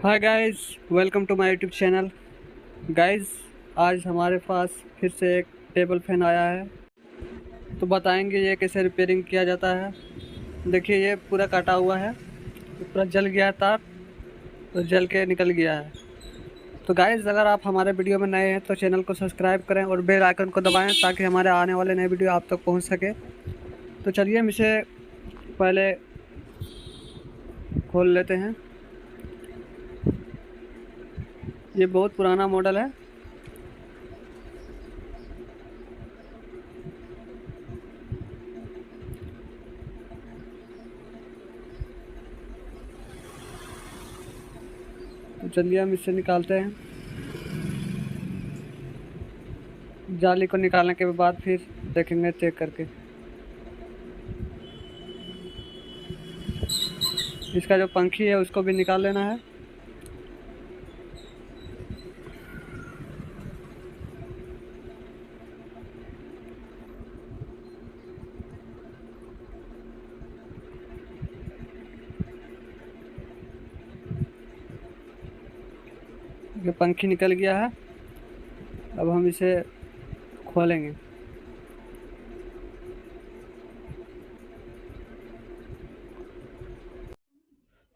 Hi guys, welcome to my YouTube channel. Guys, आज हमारे पास फिर से एक टेबल फैन आया है, तो बताएंगे ये कैसे रिपेयरिंग किया जाता है। देखिए, ये पूरा काटा हुआ है, तो पूरा जल गया है तार, तो जल के निकल गया है। तो गाइस, अगर आप हमारे वीडियो में नए हैं तो चैनल को सब्सक्राइब करें और बेल आइकन को दबाएं ताकि हमारे आने वाले नए वीडियो आप तक पहुंच सके। तो चलिए हम इसे पहले खोल लेते हैं। ये बहुत पुराना मॉडल है। तो चलिए हम इसे निकालते हैं। जाली को निकालने के बाद फिर देखेंगे चेक करके। इसका जो पंखी है उसको भी निकाल लेना है। ये पंखी निकल गया है। अब हम इसे खोलेंगे।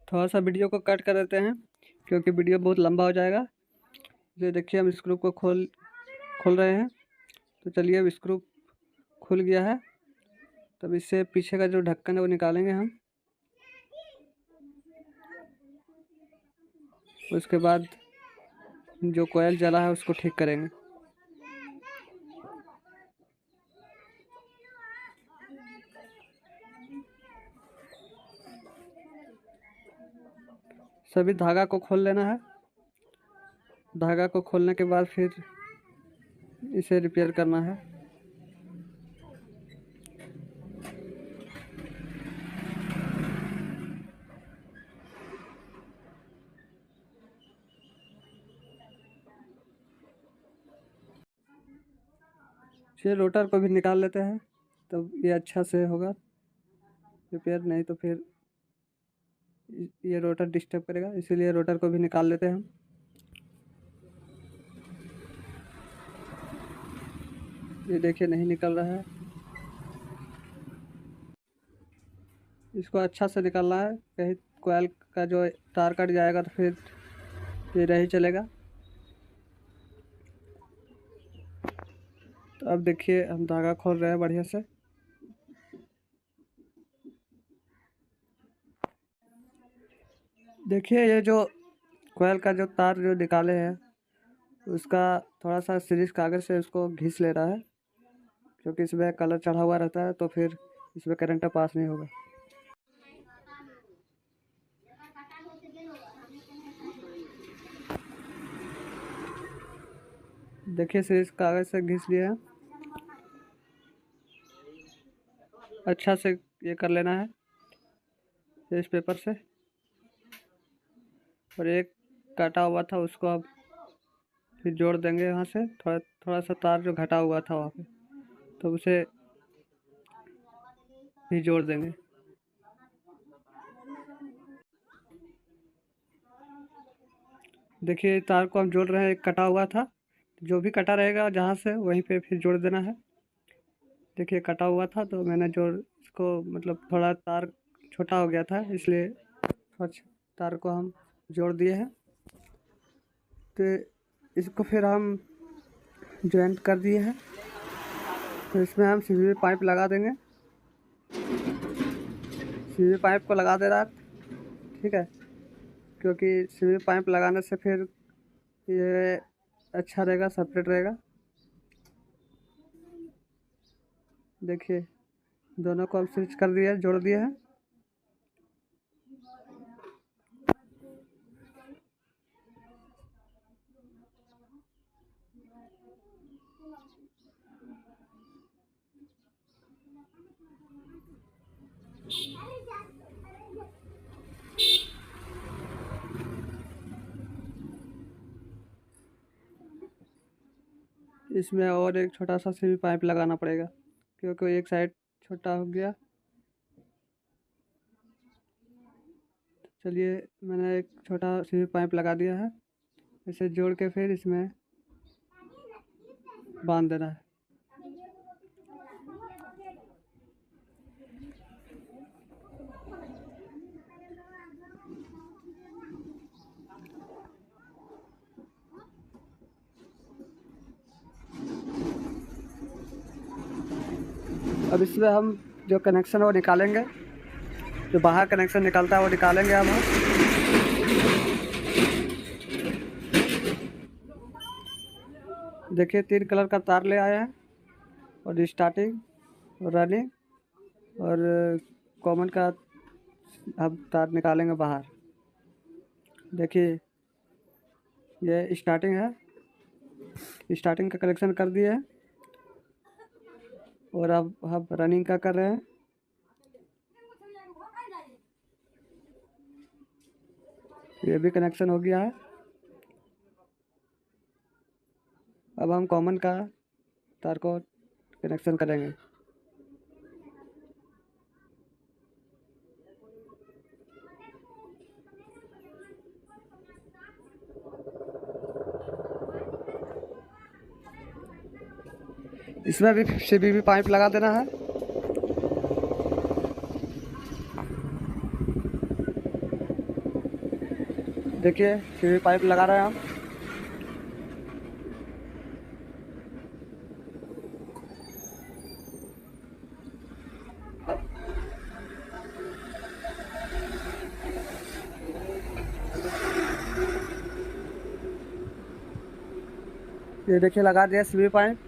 थोड़ा सा वीडियो को कट कर देते हैं क्योंकि वीडियो बहुत लंबा हो जाएगा। ये देखिए, हम स्क्रू को खोल रहे हैं। तो चलिए, अब स्क्रू खुल गया है। तब इससे पीछे का जो ढक्कन है वो निकालेंगे हम। उसके बाद जो कोयल जला है उसको ठीक करेंगे। सभी धागा को खोल लेना है। धागा को खोलने के बाद फिर इसे रिपेयर करना है। फिर रोटर को भी निकाल लेते हैं, तब ये अच्छा से होगा रिपेयर। नहीं तो फिर ये रोटर डिस्टर्ब करेगा, इसीलिए रोटर को भी निकाल लेते हैं हम। ये देखिए, नहीं निकल रहा है। इसको अच्छा से निकालना है, कहीं कोयल का जो तार कट जाएगा तो फिर ये नहीं चलेगा। तो अब देखिए, हम धागा खोल रहे हैं बढ़िया से। देखिए, ये जो कोयल का जो तार जो निकाले हैं उसका थोड़ा सा सीरीज कागज से उसको घिस ले रहा है, क्योंकि इसमें कलर चढ़ा हुआ रहता है तो फिर इसमें करंट पास नहीं होगा। देखिए, सीरीज कागज से घिस लिया है। अच्छा से ये कर लेना है इस पेपर से। और एक काटा हुआ था उसको अब फिर जोड़ देंगे यहाँ से। थोड़ा थोड़ा सा तार जो घटा हुआ था वहाँ पे, तो उसे भी जोड़ देंगे। देखिए, तार को हम जोड़ रहे हैं। एक कटा हुआ था, जो भी कटा रहेगा जहाँ से वहीं पे फिर जोड़ देना है। देखिए, कटा हुआ था तो मैंने जोड़ इसको, मतलब थोड़ा तार छोटा हो गया था इसलिए थोड़ा तार को हम जोड़ दिए हैं। तो इसको फिर हम जॉइंट कर दिए हैं। तो इसमें हम सीवी पाइप लगा देंगे। सीवी पाइप को लगा दे रहा, ठीक है, क्योंकि सीवी पाइप लगाने से फिर ये अच्छा रहेगा, सेपरेट रहेगा। देखिए, दोनों को हम स्विच कर दिए, जोड़ दिए हैं। इसमें और एक छोटा सा सीवी पाइप लगाना पड़ेगा क्योंकि एक साइड छोटा हो गया। चलिए, मैंने एक छोटा सी पाइप लगा दिया है। इसे जोड़ के फिर इसमें बांध देना है। अब इसमें हम जो कनेक्शन है वो निकालेंगे, जो बाहर कनेक्शन निकलता है वो निकालेंगे अब हम। देखिए 3 कलर का तार ले आया है, और स्टार्टिंग, रनिंग और कॉमन का अब तार निकालेंगे बाहर। देखिए ये स्टार्टिंग है, स्टार्टिंग का कनेक्शन कर दिए है, और अब हम रनिंग का कर रहे हैं। ये भी कनेक्शन हो गया है। अब हम कॉमन का तार को कनेक्शन करेंगे। इसमें भी सीबीबी पाइप लगा देना है। देखिए सीबीबी पाइप लगा रहे हैं हम। ये देखिए लगा दिया सीबीबी पाइप,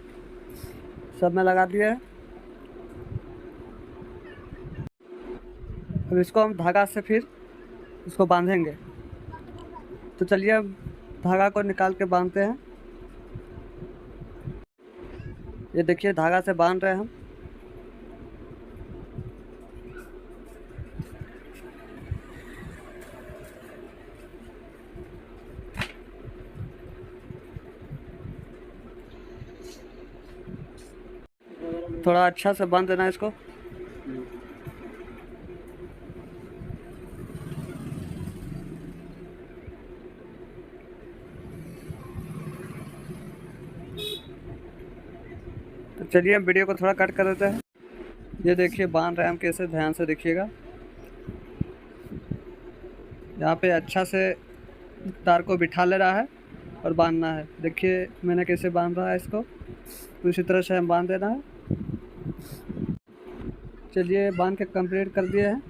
सब में लगा दिया है। अब इसको हम धागा से फिर इसको बांधेंगे। तो चलिए अब धागा को निकाल के बांधते हैं। ये देखिए धागा से बांध रहे हैं हम। थोड़ा अच्छा से बांध देना इसको। तो चलिए हम वीडियो को थोड़ा कट कर देते हैं। ये देखिए बांध रहे हैं हम कैसे, ध्यान से देखिएगा। यहाँ पे अच्छा से तार को बिठा ले रहा है और बांधना है। देखिए मैंने कैसे बांध रहा है इसको, उसी तरह से हम बांध देना है। चलिए बांध के कंप्लीट कर दिए हैं।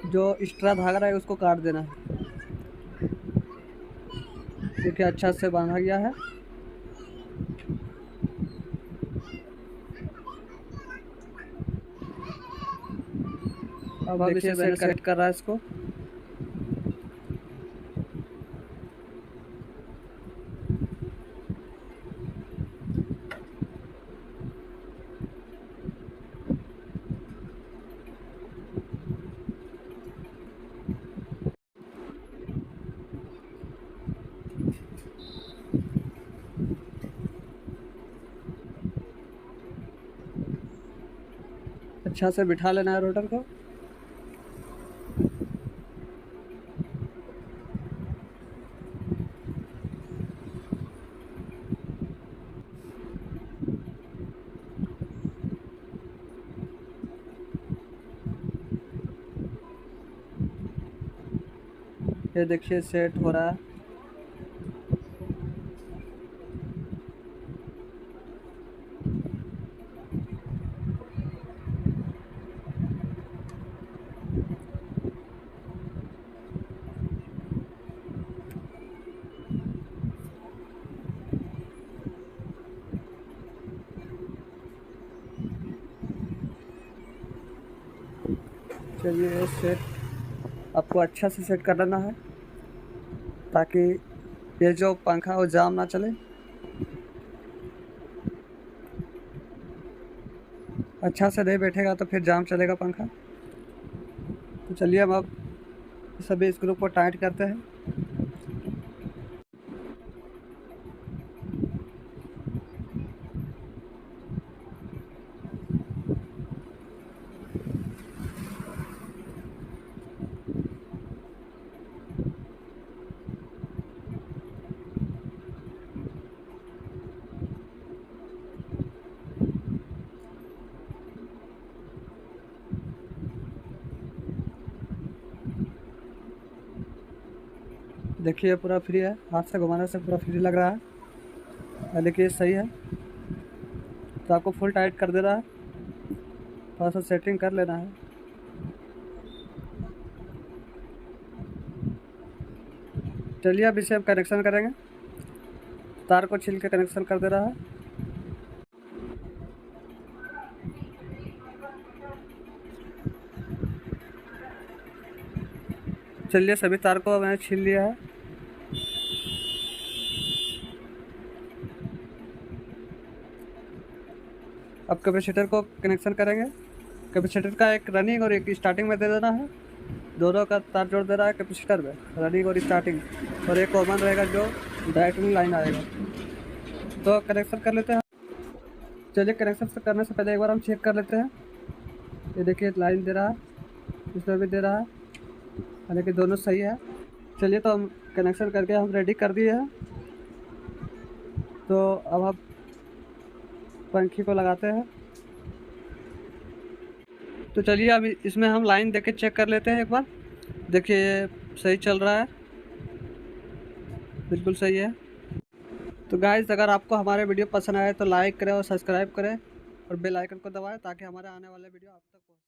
जो एक्स्ट्रा धागा है उसको काट देना है। देखिए अच्छा से बांधा गया है। अब देखिए मैंने सेट कर रहा है इसको। अच्छा से बिठा लेना है रोटर को। ये देखिए सेट हो रहा है। चलिए सेट आपको अच्छा से सेट कर लेना है, ताकि ये जो पंखा वो जाम ना चले। अच्छा से नहीं बैठेगा तो फिर जाम चलेगा पंखा। तो चलिए हम अब सभी स्क्रू को टाइट करते हैं। देखिए पूरा फ्री है, हाथ से घुमाने से पूरा फ्री लग रहा है। देखिए सही है। तो आपको फुल टाइट कर दे रहा है, थोड़ा सा सेटिंग कर लेना है। चलिए अब इसे हम कनेक्शन करेंगे। तार को छील के कनेक्शन कर दे रहा है। चलिए सभी तार को मैंने छील लिया है। अब कैपेसिटर को कनेक्शन करेंगे। कैपेसिटर का एक रनिंग और एक स्टार्टिंग में दे देना है। दोनों का तार जोड़ दे रहा है कैपेसिटर में, रनिंग और स्टार्टिंग, और एक कॉमन रहेगा जो डायरेक्ट में लाइन आएगा। तो कनेक्शन कर लेते हैं। चलिए कनेक्शन करने से पहले एक बार हम चेक कर लेते हैं। ये देखिए लाइन दे रहा है, इसमें भी दे रहा है, हालांकि दोनों सही है। चलिए तो हम कनेक्शन करके हम रेडी कर दिए हैं। तो अब हम पंखी को लगाते हैं। तो चलिए अब इसमें हम लाइन देके चेक कर लेते हैं एक बार। देखिए ये सही चल रहा है, बिल्कुल सही है। तो गाइस अगर आपको हमारे वीडियो पसंद आए तो लाइक करें और सब्सक्राइब करें और बेल आइकन को दबाएं ताकि हमारे आने वाले वीडियो आप तक पहुंचे।